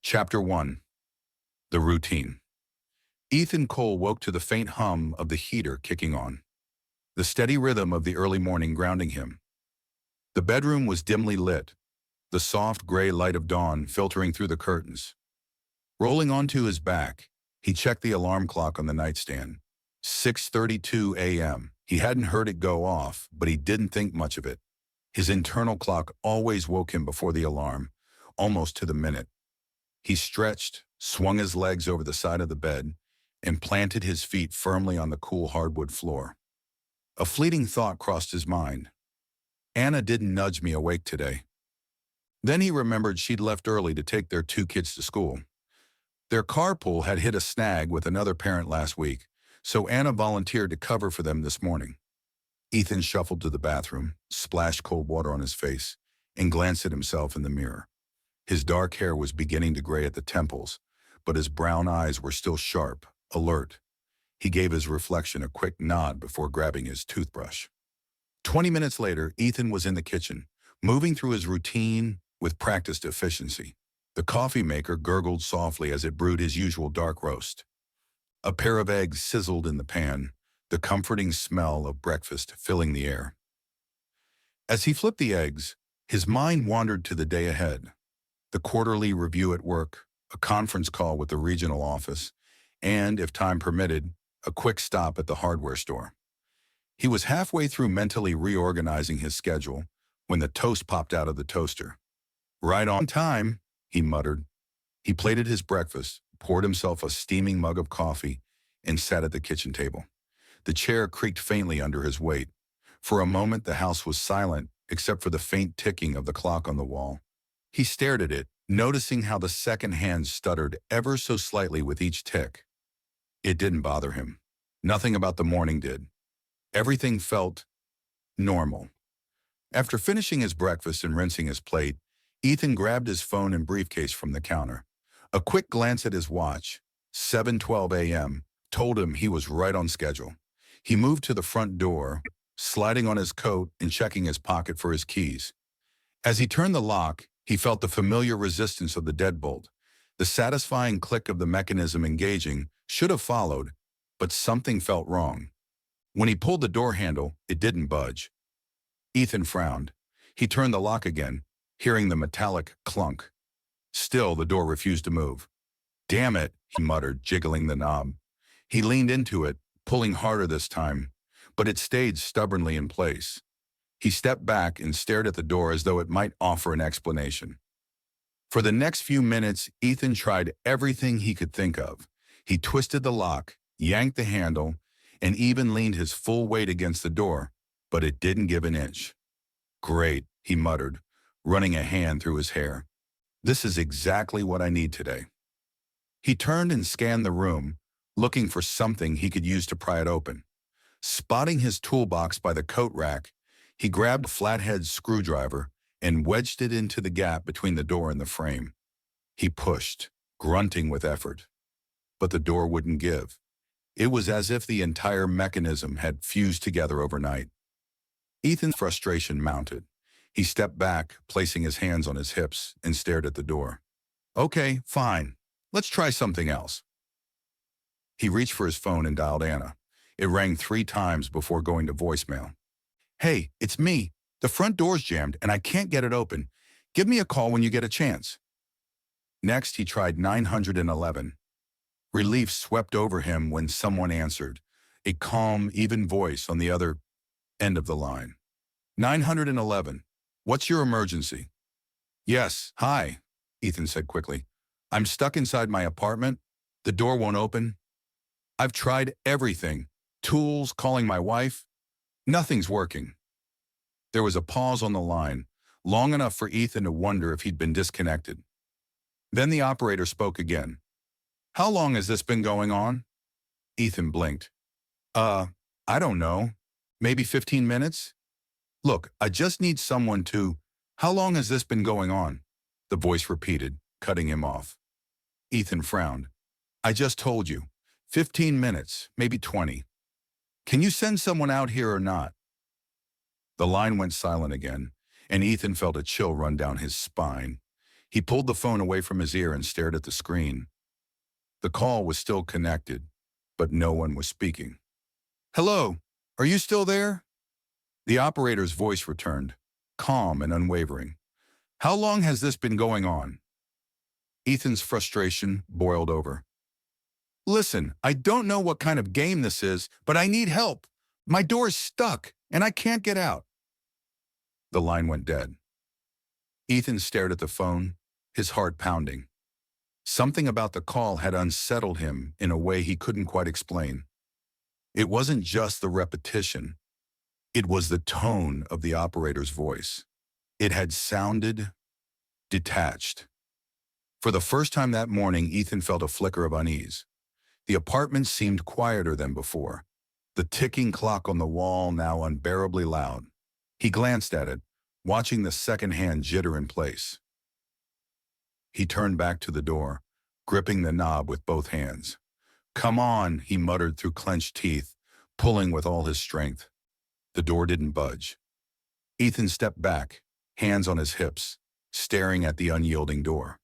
Chapter 1. The Routine. Ethan Cole woke to the faint hum of the heater kicking on, the steady rhythm of the early morning grounding him. The bedroom was dimly lit, the soft gray light of dawn filtering through the curtains. Rolling onto his back, he checked the alarm clock on the nightstand. 6:32 a.m. He hadn't heard it go off, but he didn't think much of it. His internal clock always woke him before the alarm, almost to the minute. He stretched, swung his legs over the side of the bed, and planted his feet firmly on the cool hardwood floor. A fleeting thought crossed his mind. Anna didn't nudge me awake today. Then he remembered she'd left early to take their two kids to school. Their carpool had hit a snag with another parent last week, so Anna volunteered to cover for them this morning. Ethan shuffled to the bathroom, splashed cold water on his face, and glanced at himself in the mirror. His dark hair was beginning to gray at the temples, but his brown eyes were still sharp, alert. He gave his reflection a quick nod before grabbing his toothbrush. 20 minutes later, Ethan was in the kitchen, moving through his routine with practiced efficiency. The coffee maker gurgled softly as it brewed his usual dark roast. A pair of eggs sizzled in the pan, the comforting smell of breakfast filling the air. As he flipped the eggs, his mind wandered to the day ahead. The quarterly review at work, a conference call with the regional office, and, if time permitted, a quick stop at the hardware store. He was halfway through mentally reorganizing his schedule when the toast popped out of the toaster. "Right on time," he muttered. He plated his breakfast, poured himself a steaming mug of coffee, and sat at the kitchen table. The chair creaked faintly under his weight. For a moment, the house was silent, except for the faint ticking of the clock on the wall. He stared at it, noticing how the second hand stuttered ever so slightly with each tick. It didn't bother him. Nothing about the morning did. Everything felt normal. After finishing his breakfast and rinsing his plate, Ethan grabbed his phone and briefcase from the counter. A quick glance at his watch, 7:12 a.m., told him he was right on schedule. He moved to the front door, sliding on his coat and checking his pocket for his keys. As he turned the lock, he felt the familiar resistance of the deadbolt. The satisfying click of the mechanism engaging should have followed, but something felt wrong. When he pulled the door handle, it didn't budge. Ethan frowned. He turned the lock again, hearing the metallic clunk. Still, the door refused to move. "Damn it," he muttered, jiggling the knob. He leaned into it, pulling harder this time, but it stayed stubbornly in place. He stepped back and stared at the door as though it might offer an explanation. For the next few minutes, Ethan tried everything he could think of. He twisted the lock, yanked the handle, and even leaned his full weight against the door, but it didn't give an inch. "Great," he muttered, running a hand through his hair. "This is exactly what I need today." He turned and scanned the room, looking for something he could use to pry it open. Spotting his toolbox by the coat rack, he grabbed a flathead screwdriver and wedged it into the gap between the door and the frame. He pushed, grunting with effort. But the door wouldn't give. It was as if the entire mechanism had fused together overnight. Ethan's frustration mounted. He stepped back, placing his hands on his hips, and stared at the door. "Okay, fine. Let's try something else." He reached for his phone and dialed Anna. It rang 3 times before going to voicemail. "Hey, it's me. The front door's jammed and I can't get it open. Give me a call when you get a chance." Next, he tried 911. Relief swept over him when someone answered, a calm, even voice on the other end of the line. 911. "What's your emergency?" "Yes, hi," Ethan said quickly. "I'm stuck inside my apartment. The door won't open. I've tried everything. Tools, calling my wife. Nothing's working." There was a pause on the line, long enough for Ethan to wonder if he'd been disconnected. Then the operator spoke again. "How long has this been going on?" Ethan blinked. I don't know. Maybe 15 minutes? Look, I just need someone to... How long has this been going on?" The voice repeated, cutting him off. Ethan frowned. "I just told you. 15 minutes, maybe 20. Can you send someone out here or not?" The line went silent again, and Ethan felt a chill run down his spine. He pulled the phone away from his ear and stared at the screen. The call was still connected, but no one was speaking. "Hello, are you still there?" The operator's voice returned, calm and unwavering. "How long has this been going on?" Ethan's frustration boiled over. "Listen, I don't know what kind of game this is, but I need help. My door's stuck, and I can't get out." The line went dead. Ethan stared at the phone, his heart pounding. Something about the call had unsettled him in a way he couldn't quite explain. It wasn't just the repetition. It was the tone of the operator's voice. It had sounded detached. For the first time that morning, Ethan felt a flicker of unease. The apartment seemed quieter than before, the ticking clock on the wall now unbearably loud. He glanced at it, watching the second hand jitter in place. He turned back to the door, gripping the knob with both hands. "Come on," he muttered through clenched teeth, pulling with all his strength. The door didn't budge. Ethan stepped back, hands on his hips, staring at the unyielding door.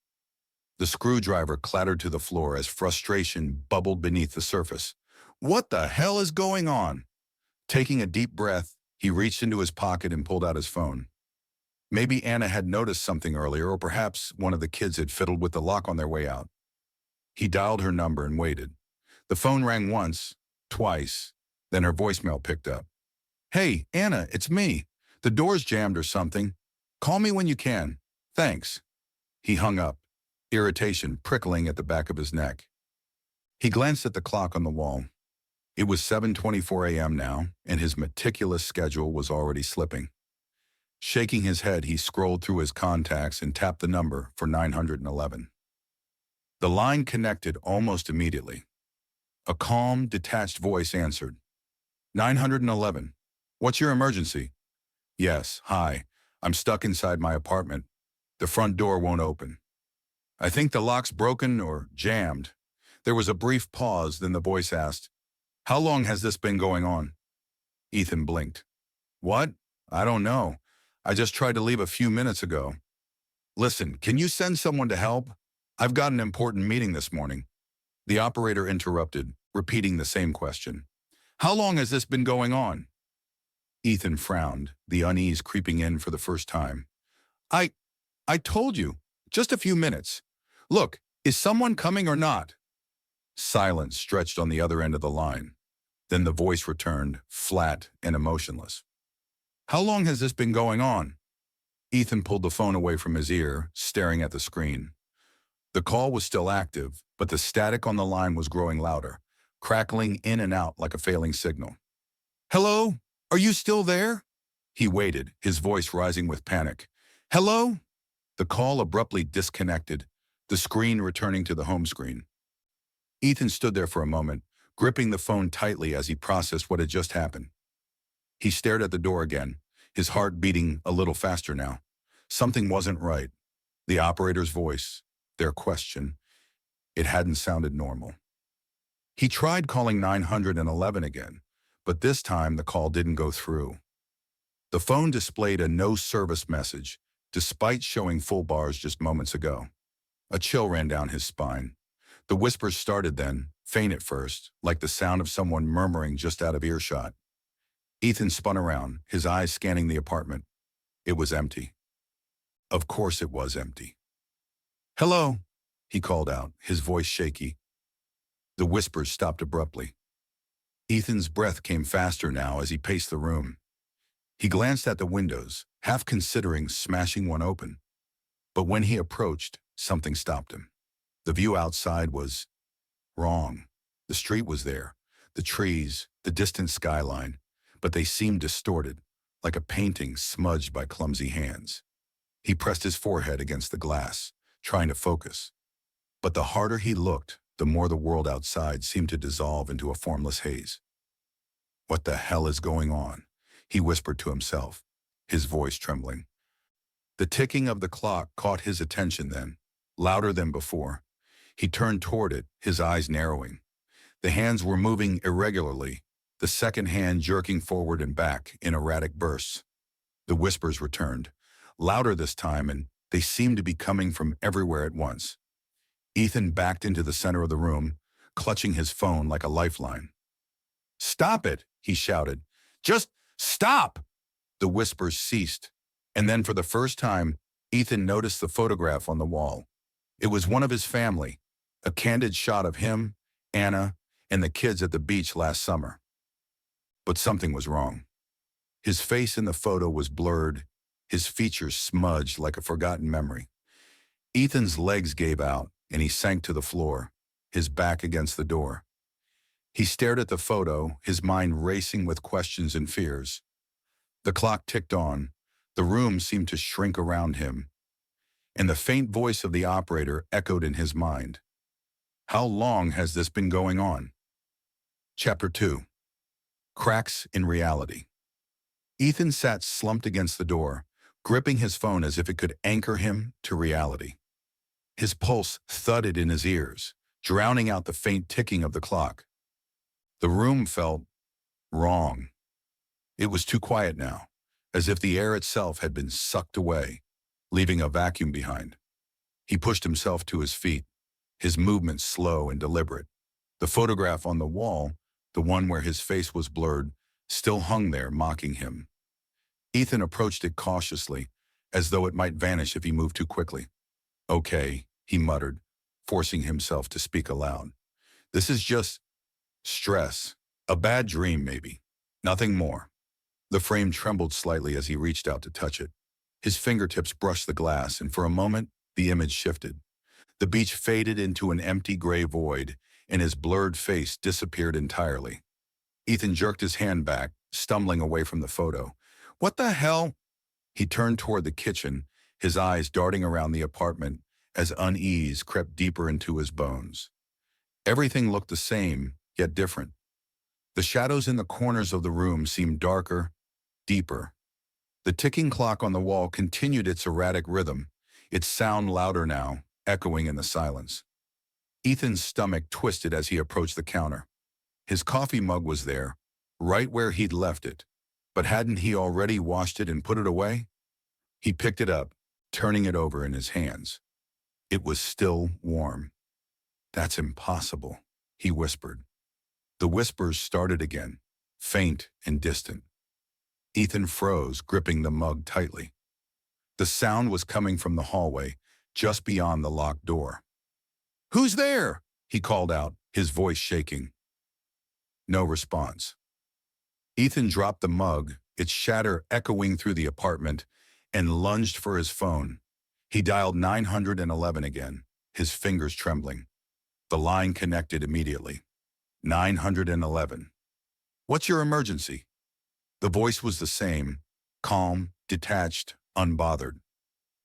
The screwdriver clattered to the floor as frustration bubbled beneath the surface. What the hell is going on? Taking a deep breath, he reached into his pocket and pulled out his phone. Maybe Anna had noticed something earlier, or perhaps one of the kids had fiddled with the lock on their way out. He dialed her number and waited. The phone rang once, twice, then her voicemail picked up. "Hey, Anna, it's me. The door's jammed or something. Call me when you can. Thanks." He hung up, irritation prickling at the back of his neck. He glanced at the clock on the wall. It was 7:24 a.m. now, and his meticulous schedule was already slipping. Shaking his head, he scrolled through his contacts and tapped the number for 911. The line connected almost immediately. A calm, detached voice answered. 911. What's your emergency? Yes, hi. I'm stuck inside my apartment. The front door won't open. I think the lock's broken or jammed. There was a brief pause, then the voice asked, "How long has this been going on?" Ethan blinked. "What? I don't know. I just tried to leave a few minutes ago." "Listen, can you send someone to help? I've got an important meeting this morning." The operator interrupted, repeating the same question. "How long has this been going on?" Ethan frowned, the unease creeping in for the first time. I told you, just a few minutes. Look, is someone coming or not?" Silence stretched on the other end of the line. Then the voice returned, flat and emotionless. "How long has this been going on?" Ethan pulled the phone away from his ear, staring at the screen. The call was still active, but the static on the line was growing louder, crackling in and out like a failing signal. "Hello? Are you still there?" He waited, his voice rising with panic. "Hello?" The call abruptly disconnected, the screen returning to the home screen. Ethan stood there for a moment, gripping the phone tightly as he processed what had just happened. He stared at the door again, his heart beating a little faster now. Something wasn't right. The operator's voice, their question, it hadn't sounded normal. He tried calling 911 again, but this time the call didn't go through. The phone displayed a no-service message, despite showing full bars just moments ago. A chill ran down his spine. The whispers started then, faint at first, like the sound of someone murmuring just out of earshot. Ethan spun around, his eyes scanning the apartment. It was empty. Of course it was empty. "Hello," he called out, his voice shaky. The whispers stopped abruptly. Ethan's breath came faster now as he paced the room. He glanced at the windows, half considering smashing one open. But when he approached, something stopped him. The view outside was wrong. The street was there, the trees, the distant skyline, but they seemed distorted, like a painting smudged by clumsy hands. He pressed his forehead against the glass, trying to focus. But the harder he looked, the more the world outside seemed to dissolve into a formless haze. "What the hell is going on?" he whispered to himself, his voice trembling. The ticking of the clock caught his attention then, louder than before. He turned toward it, his eyes narrowing. The hands were moving irregularly, the second hand jerking forward and back in erratic bursts. The whispers returned, louder this time, and They seemed to be coming from everywhere at once. Ethan backed into the center of the room, clutching his phone like a lifeline. "Stop it!" he shouted. "Just stop!" The whispers ceased, and then for the first time, Ethan noticed the photograph on the wall. It was one of his family, a candid shot of him, Anna, and the kids at the beach last summer. But something was wrong. His face in the photo was blurred, his features smudged like a forgotten memory. Ethan's legs gave out, and he sank to the floor, his back against the door. He stared at the photo, his mind racing with questions and fears. The clock ticked on, the room seemed to shrink around him, and the faint voice of the operator echoed in his mind. How long has this been going on? Chapter 2. Cracks in Reality. Ethan sat slumped against the door, gripping his phone as if it could anchor him to reality. His pulse thudded in his ears, drowning out the faint ticking of the clock. The room felt wrong. It was too quiet now, as if the air itself had been sucked away, leaving a vacuum behind. He pushed himself to his feet, his movements slow and deliberate. The photograph on the wall, the one where his face was blurred, still hung there, mocking him. Ethan approached it cautiously, as though it might vanish if he moved too quickly. "Okay," he muttered, forcing himself to speak aloud. "This is just stress. A bad dream, maybe. Nothing more." The frame trembled slightly as he reached out to touch it. His fingertips brushed the glass, and for a moment, the image shifted. The beach faded into an empty gray void, and his blurred face disappeared entirely. Ethan jerked his hand back, stumbling away from the photo. "What the hell?" He turned toward the kitchen, his eyes darting around the apartment as unease crept deeper into his bones. Everything looked the same, yet different. The shadows in the corners of the room seemed darker, deeper. The ticking clock on the wall continued its erratic rhythm, its sound louder now, echoing in the silence. Ethan's stomach twisted as he approached the counter. His coffee mug was there, right where he'd left it. But hadn't he already washed it and put it away? He picked it up, turning it over in his hands. It was still warm. "That's impossible," he whispered. The whispers started again, faint and distant. Ethan froze, gripping the mug tightly. The sound was coming from the hallway, just beyond the locked door. "Who's there?" he called out, his voice shaking. No response. Ethan dropped the mug, its shatter echoing through the apartment, and lunged for his phone. He dialed 911 again, his fingers trembling. The line connected immediately. 911. "What's your emergency?" The voice was the same, calm, detached, unbothered.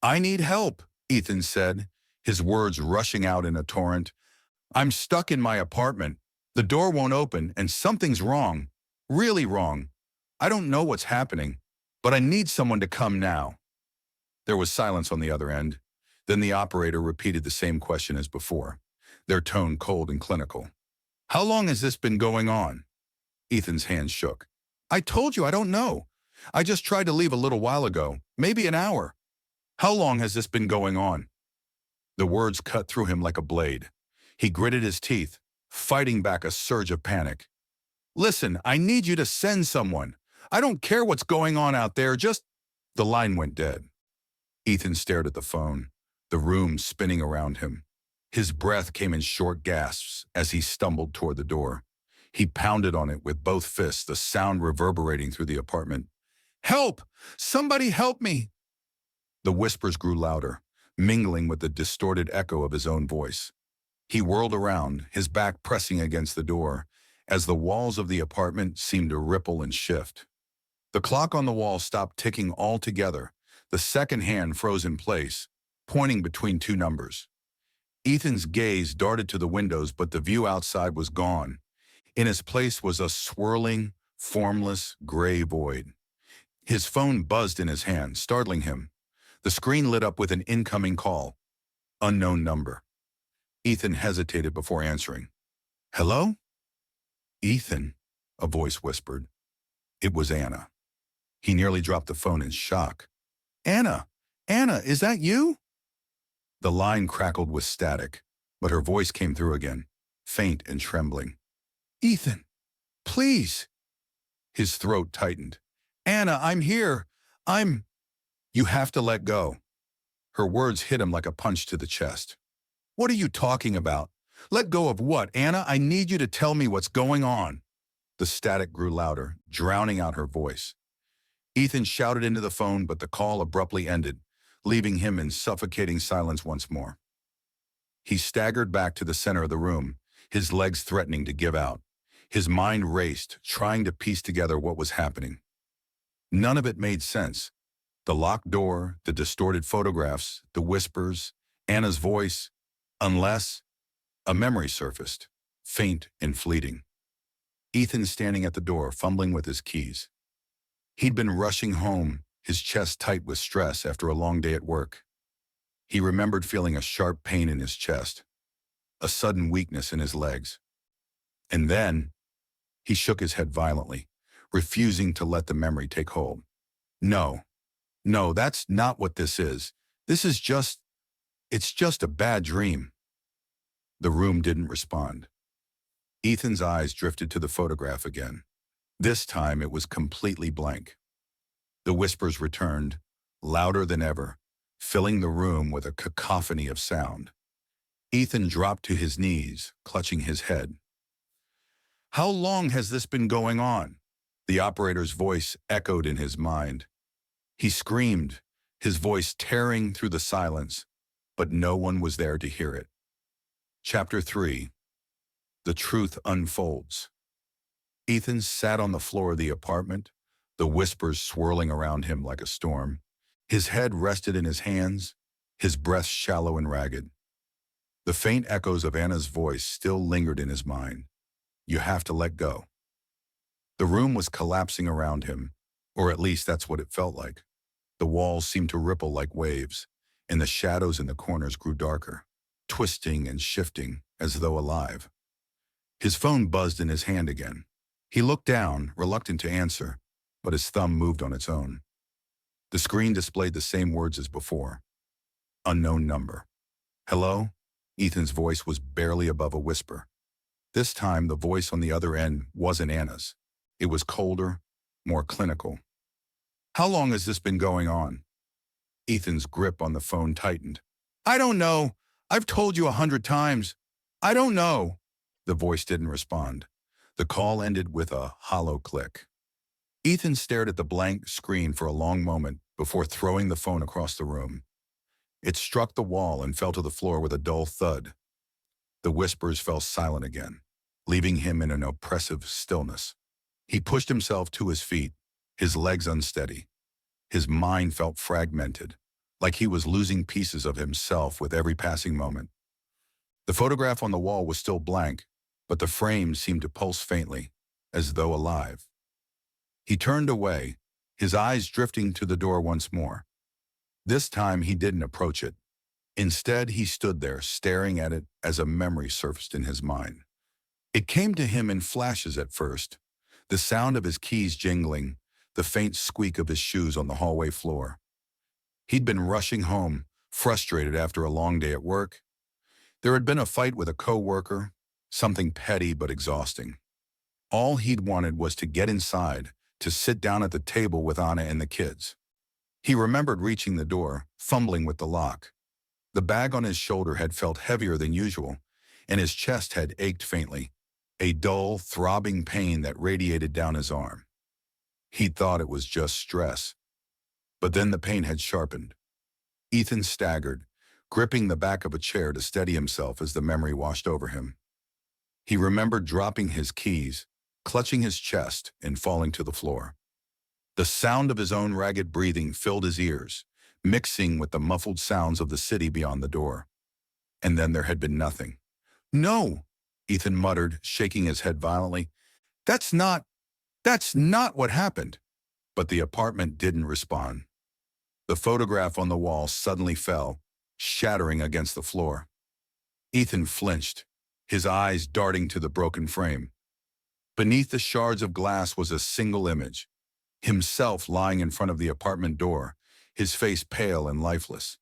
"I need help," Ethan said, his words rushing out in a torrent. "I'm stuck in my apartment. The door won't open, and something's wrong. Really wrong. I don't know what's happening, but I need someone to come now." There was silence on the other end. Then the operator repeated the same question as before, their tone cold and clinical. "How long has this been going on?" Ethan's hands shook. "I told you I don't know. I just tried to leave a little while ago, maybe an hour." "How long has this been going on?" The words cut through him like a blade. He gritted his teeth, fighting back a surge of panic. "Listen, I need you to send someone. I don't care what's going on out there, just—" The line went dead. Ethan stared at the phone, the room spinning around him. His breath came in short gasps as he stumbled toward the door. He pounded on it with both fists, the sound reverberating through the apartment. "Help! Somebody help me!" The whispers grew louder, mingling with the distorted echo of his own voice. He whirled around, his back pressing against the door, as the walls of the apartment seemed to ripple and shift. The clock on the wall stopped ticking altogether. The second hand froze in place, pointing between two numbers. Ethan's gaze darted to the windows, but the view outside was gone. In its place was a swirling, formless, gray void. His phone buzzed in his hand, startling him. The screen lit up with an incoming call. Unknown number. Ethan hesitated before answering. "Hello?" "Ethan," a voice whispered. It was Anna. He nearly dropped the phone in shock. "Anna! Anna, is that you? The line crackled with static, but her voice came through again, faint and trembling. Ethan, please. His throat tightened. Anna, I'm here. I'm... You have to let go. Her words hit him like a punch to the chest. What are you talking about? Let go of what, Anna? I need you to tell me what's going on. The static grew louder, drowning out her voice. Ethan shouted into the phone, but the call abruptly ended, leaving him in suffocating silence once more. He staggered back to the center of the room, his legs threatening to give out. His mind raced, trying to piece together what was happening. None of it made sense. The locked door, the distorted photographs, the whispers, Anna's voice, unless a memory surfaced, faint and fleeting. Ethan standing at the door, fumbling with his keys. He'd been rushing home, his chest tight with stress after a long day at work. He remembered feeling a sharp pain in his chest, a sudden weakness in his legs. And then, he shook his head violently, refusing to let the memory take hold. No, that's not what this is. It's just a bad dream. The room didn't respond. Ethan's eyes drifted to the photograph again. This time it was completely blank. The whispers returned, louder than ever, filling the room with a cacophony of sound. Ethan dropped to his knees, clutching his head. How long has this been going on? The operator's voice echoed in his mind. He screamed, his voice tearing through the silence, but no one was there to hear it. Chapter 3. The Truth Unfolds. Ethan sat on the floor of the apartment, the whispers swirling around him like a storm. His head rested in his hands, his breath shallow and ragged. The faint echoes of Anna's voice still lingered in his mind. You have to let go. The room was collapsing around him, or at least that's what it felt like. The walls seemed to ripple like waves, and the shadows in the corners grew darker, twisting and shifting as though alive. His phone buzzed in his hand again. He looked down, reluctant to answer, but his thumb moved on its own. The screen displayed the same words as before. Unknown number. Hello? Ethan's voice was barely above a whisper. This time, the voice on the other end wasn't Anna's. It was colder, more clinical. How long has this been going on? Ethan's grip on the phone tightened. I don't know. I've told you 100 times. I don't know. The voice didn't respond. The call ended with a hollow click. Ethan stared at the blank screen for a long moment before throwing the phone across the room. It struck the wall and fell to the floor with a dull thud. The whispers fell silent again, leaving him in an oppressive stillness. He pushed himself to his feet, his legs unsteady. His mind felt fragmented, like he was losing pieces of himself with every passing moment. The photograph on the wall was still blank, but the frame seemed to pulse faintly, as though alive. He turned away, his eyes drifting to the door once more. This time he didn't approach it. Instead, he stood there, staring at it as a memory surfaced in his mind. It came to him in flashes at first, the sound of his keys jingling, the faint squeak of his shoes on the hallway floor. He'd been rushing home, frustrated after a long day at work. There had been a fight with a co-worker, something petty but exhausting. All he'd wanted was to get inside, to sit down at the table with Anna and the kids. He remembered reaching the door, fumbling with the lock. The bag on his shoulder had felt heavier than usual, and his chest had ached faintly, a dull, throbbing pain that radiated down his arm. He'd thought it was just stress. But then the pain had sharpened. Ethan staggered, gripping the back of a chair to steady himself as the memory washed over him. He remembered dropping his keys, clutching his chest, and falling to the floor. The sound of his own ragged breathing filled his ears, mixing with the muffled sounds of the city beyond the door. And then there had been nothing. No, Ethan muttered, shaking his head violently. That's not what happened. But the apartment didn't respond. The photograph on the wall suddenly fell, shattering against the floor. Ethan flinched, his eyes darting to the broken frame. Beneath the shards of glass was a single image, himself lying in front of the apartment door, his face pale and lifeless,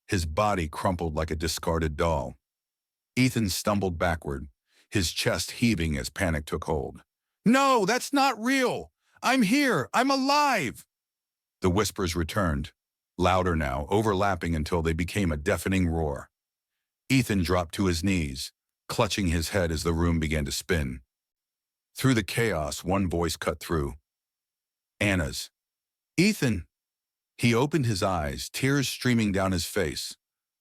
his body crumpled like a discarded doll. Ethan stumbled backward, his chest heaving as panic took hold. "No, that's not real! I'm here! I'm alive!" The whispers returned, louder now, overlapping until they became a deafening roar. Ethan dropped to his knees, clutching his head as the room began to spin. Through the chaos, one voice cut through. Anna's. "Ethan!" He opened his eyes, tears streaming down his face.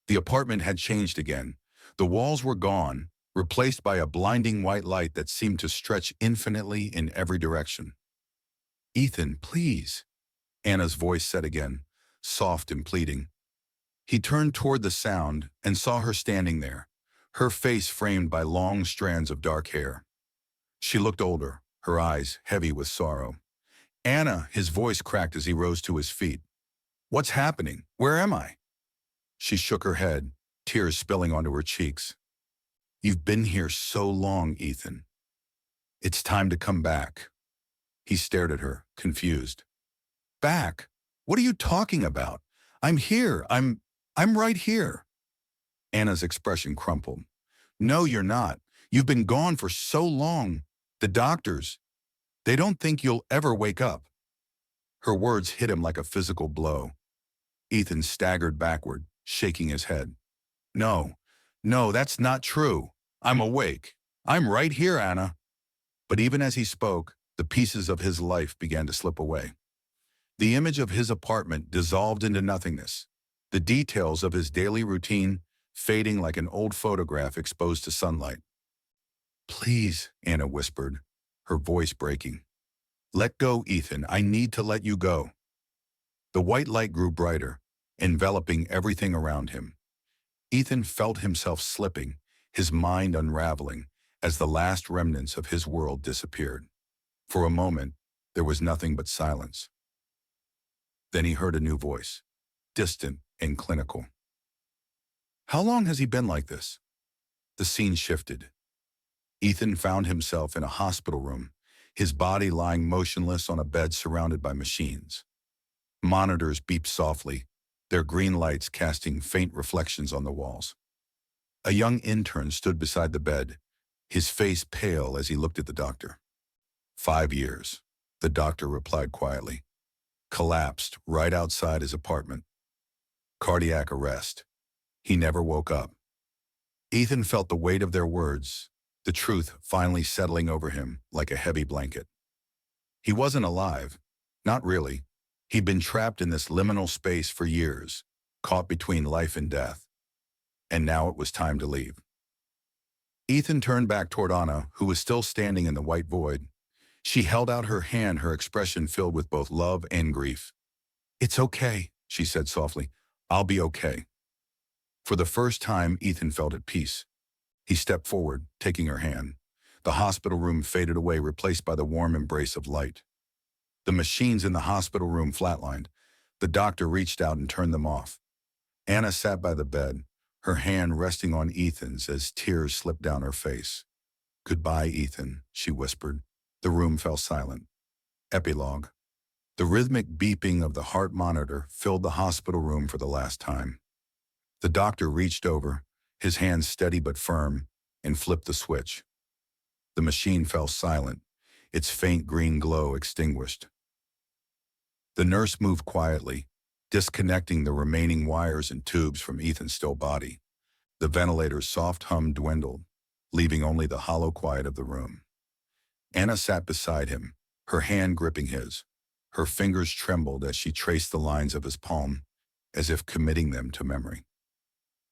The apartment had changed again. The walls were gone, replaced by a blinding white light that seemed to stretch infinitely in every direction. "Ethan, please," Anna's voice said again, soft and pleading. He turned toward the sound and saw her standing there, her face framed by long strands of dark hair. She looked older, her eyes heavy with sorrow. "Anna," his voice cracked as he rose to his feet. "What's happening? Where am I?" She shook her head, tears spilling onto her cheeks. "You've been here so long, Ethan. It's time to come back." He stared at her, confused. "Back? What are you talking about? I'm here. I'm right here." Anna's expression crumpled. "No, you're not. You've been gone for so long. The doctors, they don't think you'll ever wake up." Her words hit him like a physical blow. Ethan staggered backward, shaking his head. "No, no, that's not true. I'm awake. I'm right here, Anna." But even as he spoke, the pieces of his life began to slip away. The image of his apartment dissolved into nothingness, the details of his daily routine fading like an old photograph exposed to sunlight. "Please," Anna whispered, her voice breaking. "Let go, Ethan. I need to let you go." The white light grew brighter, enveloping everything around him. Ethan felt himself slipping, his mind unraveling, as the last remnants of his world disappeared. For a moment, there was nothing but silence. Then he heard a new voice, distant and clinical. "How long has he been like this?" The scene shifted. Ethan found himself in a hospital room, his body lying motionless on a bed surrounded by machines. Monitors beeped softly, their green lights casting faint reflections on the walls. A young intern stood beside the bed, his face pale as he looked at the doctor. 5 years, the doctor replied quietly. Collapsed right outside his apartment. Cardiac arrest. He never woke up. Ethan felt the weight of their words, the truth finally settling over him like a heavy blanket. He wasn't alive. Not really. He'd been trapped in this liminal space for years, caught between life and death. And now it was time to leave. Ethan turned back toward Anna, who was still standing in the white void. She held out her hand, her expression filled with both love and grief. "It's okay," she said softly. "I'll be okay." For the first time, Ethan felt at peace. He stepped forward, taking her hand. The hospital room faded away, replaced by the warm embrace of light. The machines in the hospital room flatlined. The doctor reached out and turned them off. Anna sat by the bed, her hand resting on Ethan's as tears slipped down her face. "Goodbye, Ethan," she whispered. The room fell silent. Epilogue. The rhythmic beeping of the heart monitor filled the hospital room for the last time. The doctor reached over, his hand steady but firm, and flipped the switch. The machine fell silent, its faint green glow extinguished. The nurse moved quietly, disconnecting the remaining wires and tubes from Ethan's still body. The ventilator's soft hum dwindled, leaving only the hollow quiet of the room. Anna sat beside him, her hand gripping his. Her fingers trembled as she traced the lines of his palm, as if committing them to memory.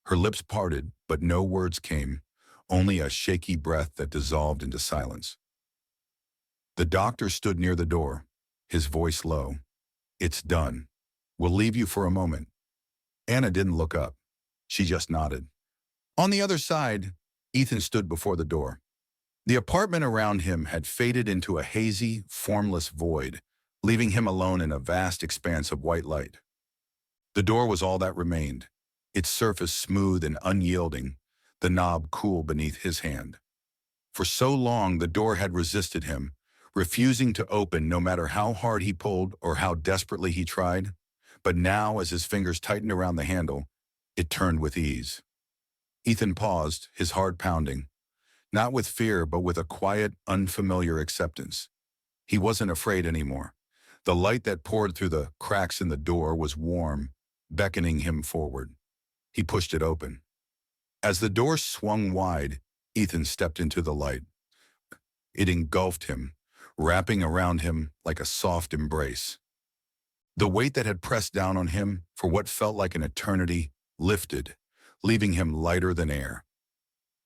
Her lips parted, but no words came, only a shaky breath that dissolved into silence. The doctor stood near the door, his voice low. "It's done. We'll leave you for a moment." Anna didn't look up. She just nodded. On the other side, Ethan stood before the door. The apartment around him had faded into a hazy, formless void, leaving him alone in a vast expanse of white light. The door was all that remained, its surface smooth and unyielding, the knob cool beneath his hand. For so long the door had resisted him, refusing to open no matter how hard he pulled or how desperately he tried. But now, as his fingers tightened around the handle, it turned with ease. Ethan paused, his heart pounding, not with fear, but with a quiet, unfamiliar acceptance. He wasn't afraid anymore. The light that poured through the cracks in the door was warm, beckoning him forward. He pushed it open. As the door swung wide, Ethan stepped into the light. It engulfed him, wrapping around him like a soft embrace. The weight that had pressed down on him for what felt like an eternity lifted, leaving him lighter than air.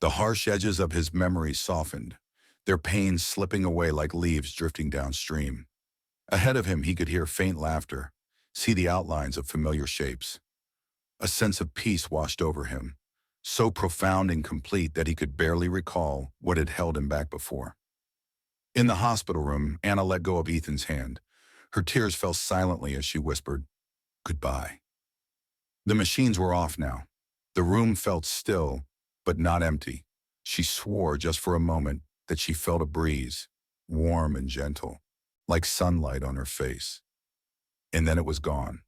The harsh edges of his memories softened, their pain slipping away like leaves drifting downstream. Ahead of him, he could hear faint laughter, see the outlines of familiar shapes. A sense of peace washed over him, so profound and complete that he could barely recall what had held him back before. In the hospital room, Anna let go of Ethan's hand. Her tears fell silently as she whispered, "Goodbye." The machines were off now. The room felt still, but not empty. She swore just for a moment that she felt a breeze, warm and gentle, like sunlight on her face. And then it was gone.